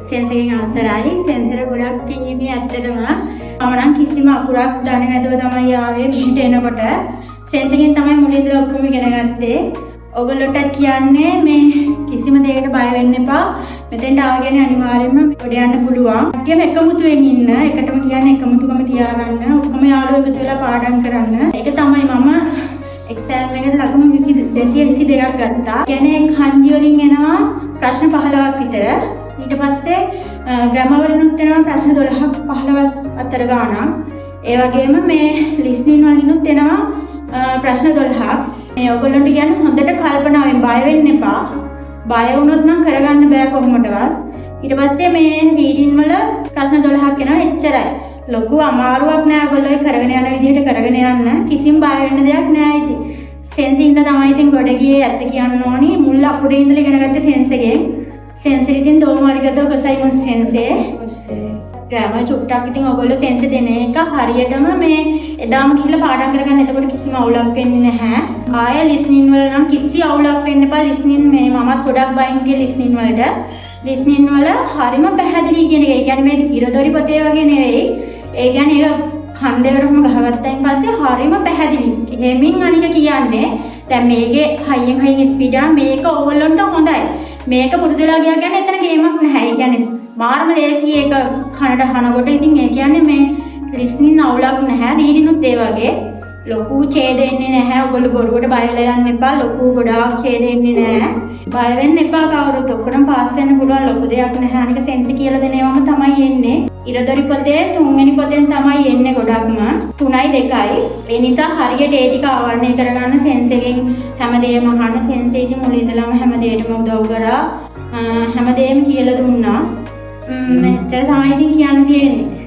සෙන්සරෙන් අතරයි sensor ගොඩක් කිනීමේ ඇත්තටම මම නම් කිසිම අකුරක් දන්නේ නැතුව තමයි ආවේ මෙහෙට එනකොට සෙන්සරෙන් තමයි මුලින් ඉඳලා ඔක්කොම ඉගෙන ගත්තේ. ඔයගොල්ලෝට කියන්නේ මේ කිසිම දෙයකට බය වෙන්න එපා. මෙතෙන්ට ආවගෙන අනිවාර්යයෙන්ම ගොඩ යන්න පුළුවන්. කට්ටියම එකමුතුවෙන් ඉන්න. එකටම කියන්නේ එකමුතුකම තියාගන්න. ඔක්කොම යාළුවෝ එකතු වෙලා පාඩම් කරන්න. ඒක තමයි මම එක්සෑම් එකට ලකුණු 222ක් ගත්තා. කියන්නේ කන්ජි වලින් එනවා ප්‍රශ්න 15ක් විතර. ඊට පස්සේ ග්‍රැමර් වලිනුත් එනවා ප්‍රශ්න 12ක් 15ක් අතර ගාණක්. ඒ වගේම මේ ලිස්නින් වලිනුත් එනවා ප්‍රශ්න 12ක්. මේ ඔයගොල්ලන්ට කියන්නේ හොඳට කල්පනාවෙන් බය වෙන්න එපා. බය වුණොත් නම් කරගන්න බෑ කොහොමදවත්. ඊට පස්සේ මේ රීඩින් වල ප්‍රශ්න 12ක් එනවා එච්චරයි. ලොකු අමාරුවක් නෑ ඔයගොල්ලෝ කරගෙන යන විදිහට කරගෙන යන්න. කිසිම බය වෙන්න දෙයක් නෑ ඉතින්. සෙන්ස් ඉඳලා තමයි ඉතින් ගොඩ ගියේ ඇත්ත කියන්න ඕනි. මුල් අපුඩේ ඉඳලා ඉගෙන ගත්තේ සෙන්ස් එකෙන්. සෙන්ස් ඉතින් දෝමාරිකතෝ කසයිමස් සෙන්සේ. ග්‍රැමර් චුට්ටක් ඉතින් ඔයගොල්ලෝ සෙන්ස් දෙන එක හරියටම මේ එදාම ගිහලා පාඩම් කරගන්න. එතකොට කිසිම අවුලක් වෙන්නේ නැහැ. ආයෙ ලිස්නින් වල නම් කිසි අවුලක් වෙන්න එපා. ලිස්නින් මේ මමත් ගොඩක් බයින් ගියේ ලිස්නින් වලට. ලිස්නින් වල හරිම පැහැදිලි කියන එක. ඒ කියන්නේ මේ ඉරදොරි පොතේ වගේ නෙවෙයි. ඒ කියන්නේ ඒක කන්දේකටම ගහගත්තයින් පස්සේ හරිම පැහැදිලි. හෙමින් අනික කියන්නේ දැන් මේකේ හයියෙන් ස්පීඩ් එක මේක ඕගොල්ලන්ට හොඳයි. මේක පුරුදුලා ගියා කියන්නේ එතන ගේමක් නැහැ. ඒ කියන්නේ මාර්ම ලේසි ඒක කනට අහනකොට ඉතින් ඒ කියන්නේ මේ ලිස්නින් අවුලක් නැහැ. රීඩිනුත් ඒ වගේ ලොකු ඡේදෙන්නේ නැහැ. ඔයගොල්ලෝ බොරුවට බය වෙලා යන්න එපා. ලොකු ගොඩාක් ඡේදෙන්නේ නැහැ. බය වෙන්න එපා කවුරුත්. ඔක්කොම පාස් වෙන්න පුළුවන් ලොකු දෙයක් නැහැ. අනික සෙන්ස් කියලා දෙන ඒවාම තමයි එන්නේ. ඉරදොරි පොතේ 3 වෙනි පොතෙන් තමයි එන්නේ ගොඩක්ම 3යි 2යි. ඒ නිසා හරියට ඒ ටික ආවරණය කරගන්න සෙන්ස් එකෙන් හැමදේම අහන්න. සෙන්ස් එකේ මුල ඉඳලම හැමදේටම උදව් කරා. හැමදේම කියලා දුන්නා. මෙච්චර තමයි ඉතින් කියන්න තියෙන්නේ.